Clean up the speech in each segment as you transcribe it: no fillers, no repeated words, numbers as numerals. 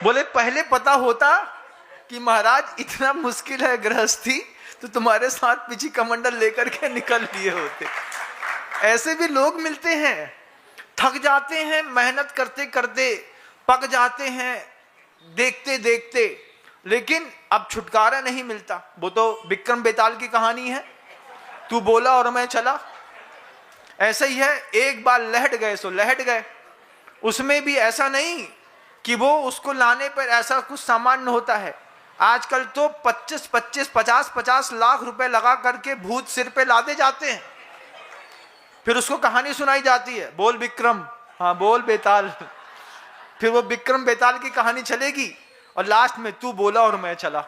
बोले पहले पता होता कि महाराज इतना मुश्किल है गृहस्थी, तो तुम्हारे साथ पीछे कमंडल लेकर के निकल लिए होते। ऐसे भी लोग मिलते हैं, थक जाते हैं मेहनत करते करते, पक जाते हैं देखते देखते, लेकिन अब छुटकारा नहीं मिलता। वो तो विक्रम बेताल की कहानी है, तू बोला और मैं चला। ऐसा ही है, एक बार लहट गए सो लहट गए। उसमें भी ऐसा नहीं कि वो उसको लाने पर ऐसा कुछ सामान्य होता है। आजकल तो 50 लाख रुपए लगा करके भूत सिर पे लादे जाते हैं, फिर उसको कहानी सुनाई जाती है, बोल विक्रम, हाँ बोल बेताल। फिर वो विक्रम बेताल की कहानी चलेगी और लास्ट में तू बोला और मैं चला।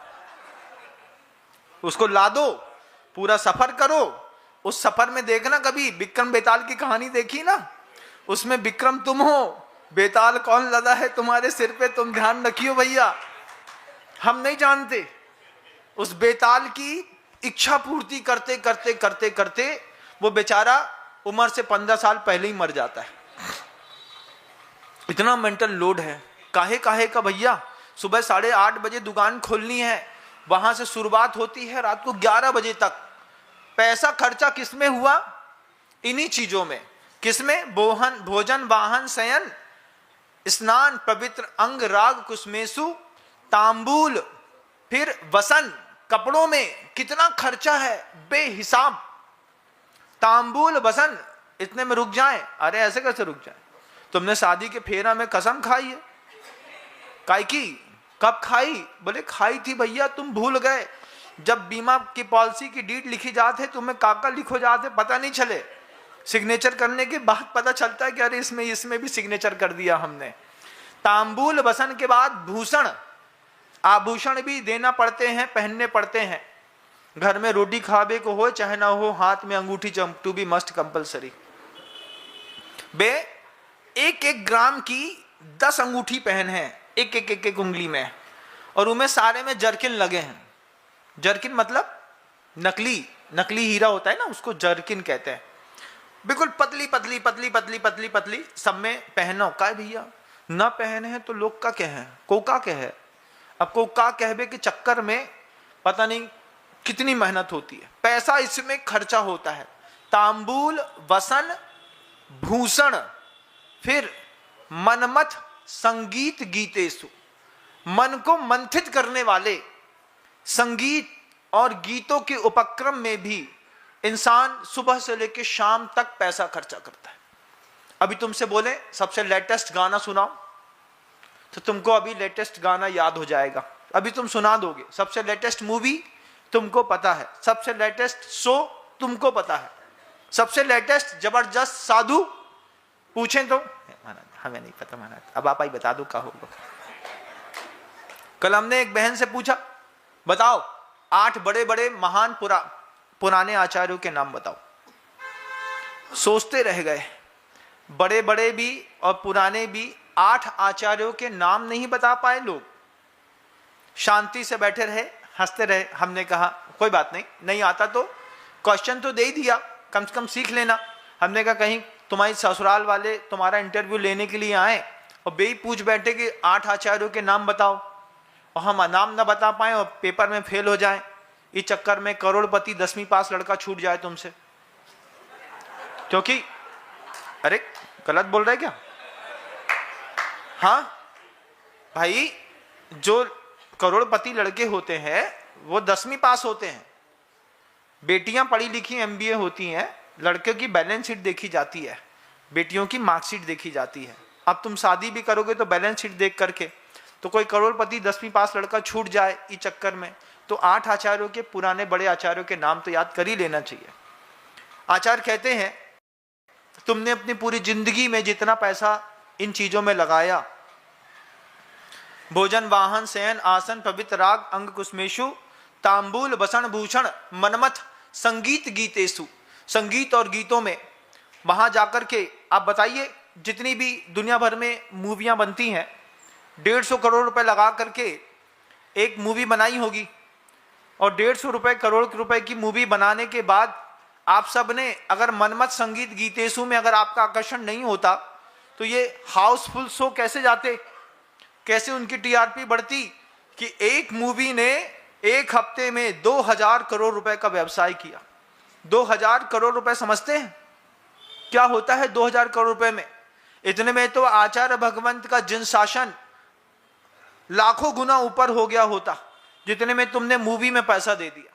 उसको लादो, पूरा सफर करो। उस सफर में देखना, कभी विक्रम बेताल की कहानी देखी ना, उसमें विक्रम तुम हो, बेताल कौन लदा है तुम्हारे सिर पे, तुम ध्यान रखियो भैया, हम नहीं जानते। उस बेताल की इच्छा पूर्ति करते करते करते करते वो बेचारा उम्र से 15 साल पहले ही मर जाता है। इतना मेंटल लोड है। काहे काहे का भैया, सुबह 8:30 बजे दुकान खोलनी है, वहां से शुरुआत होती है रात को 11 बजे तक। पैसा खर्चा किसमें हुआ? इन्हीं चीजों में। किसमें? भोजन वाहन शयन स्नान पवित्र अंग राग कुसमेसु तांबूल, फिर वसन, कपड़ों में कितना खर्चा है बेहिसाब। तांबूल वसन, इतने में रुक जाए? अरे ऐसे कैसे रुक जाए? तुमने शादी के फेरा में कसम खाई है? काय की? कब खाई? बोले खाई थी भैया, तुम भूल गए। जब बीमा की पॉलिसी की डीड लिखी जाते तुम्हें काका लिखो जाते, पता नहीं चले। सिग्नेचर करने के बाद पता चलता है कि अरे इसमें भी सिग्नेचर कर दिया हमने। तांबूल वसन के बाद भूषण, आभूषण भी देना पड़ते हैं, पहनने पड़ते हैं। घर में रोटी खावे को हो चाहे ना हो, हाथ में अंगूठी टू बी मस्ट कंपलसरी। बे 1-1 ग्राम की 10 अंगूठी पहन है, एक उंगली में, और उनमें सारे में जर्किन लगे हैं। जर्किन मतलब नकली हीरा होता है ना, उसको जर्किन कहते हैं। बिल्कुल पतली पतली पतली पतली पतली पतली सब में पहनो। का भैया ना पहने हैं तो लोग का कहे, कोका कहे। अब कोका कहवे के चक्कर में पता नहीं कितनी मेहनत होती है, पैसा इसमें खर्चा होता है। तांबूल वसन भूषण, फिर मनमथ संगीत गीतेषु, मन को मंथित करने वाले संगीत और गीतों के उपक्रम में भी इंसान सुबह से लेकर शाम तक पैसा खर्चा करता है। अभी तुमसे बोले सबसे लेटेस्ट गाना सुनाओ, तो तुमको अभी लेटेस्ट गाना याद हो जाएगा, अभी तुम सुना दोगे। सबसे लेटेस्ट मूवी तुमको पता है, सबसे लेटेस्ट शो तुमको पता है, सबसे लेटेस्ट जबरदस्त साधु पूछें तो हमें नहीं पता महाराज, अब आप ही बता दो क्या होगा। कल हमने एक बहन से पूछा, बताओ 8 बड़े बड़े महान पुराने आचार्यों के नाम बताओ। सोचते रह गए, बड़े बड़े भी और पुराने भी 8 आचार्यों के नाम नहीं बता पाए लोग। शांति से बैठे रहे, हंसते रहे। हमने कहा कोई बात नहीं, नहीं आता तो क्वेश्चन तो दे ही दिया, कम से कम सीख लेना। हमने कहा कहीं तुम्हारी ससुराल वाले तुम्हारा इंटरव्यू लेने के लिए आए और बेई पूछ बैठे कि 8 आचार्यों के नाम बताओ, और हम नाम ना बता पाए और पेपर में फेल हो जाए। इस चक्कर में करोड़पति 10वीं पास लड़का छूट जाए तुमसे, क्योंकि अरे गलत बोल रहे क्या? हाँ भाई, जो करोड़पति लड़के होते हैं वो 10वीं पास होते हैं। बेटियां पढ़ी लिखी MBA होती हैं, लड़के की बैलेंस शीट देखी जाती है, बेटियों की मार्कशीट देखी जाती है। अब तुम शादी भी करोगे तो बैलेंस शीट देख करके, तो कोई करोड़पति 10वीं पास लड़का छूट जाए इस चक्कर में, तो 8 आचार्यों के, पुराने बड़े आचार्यों के नाम तो याद कर ही लेना चाहिए। आचार्य कहते हैं तुमने अपनी पूरी जिंदगी में जितना पैसा इन चीजों में लगाया, भोजन वाहन शयन आसन पवित्र राग अंग कुसमेशु तांबूल वसन भूषण मनमथ संगीत गीतेषु, संगीत और गीतों में, वहां जाकर के आप बताइए जितनी भी दुनिया भर में मूवियां बनती हैं, 150 करोड़ रुपए लगा करके एक मूवी बनाई होगी, और 150 करोड़ रुपए की मूवी बनाने के बाद आप सब ने अगर मनमत संगीत गीतेशु में अगर आपका आकर्षण नहीं होता तो ये हाउसफुल शो कैसे जाते? कैसे उनकी टीआरपी बढ़ती कि एक मूवी ने एक हफ्ते में 2000 करोड़ रुपए का व्यवसाय किया। 2000 करोड़ रुपए समझते हैं क्या होता है 2000 करोड़ रुपए में? इतने में तो आचार्य भगवंत का जिन शासन लाखों गुना ऊपर हो गया होता जितने में तुमने मूवी में पैसा दे दिया।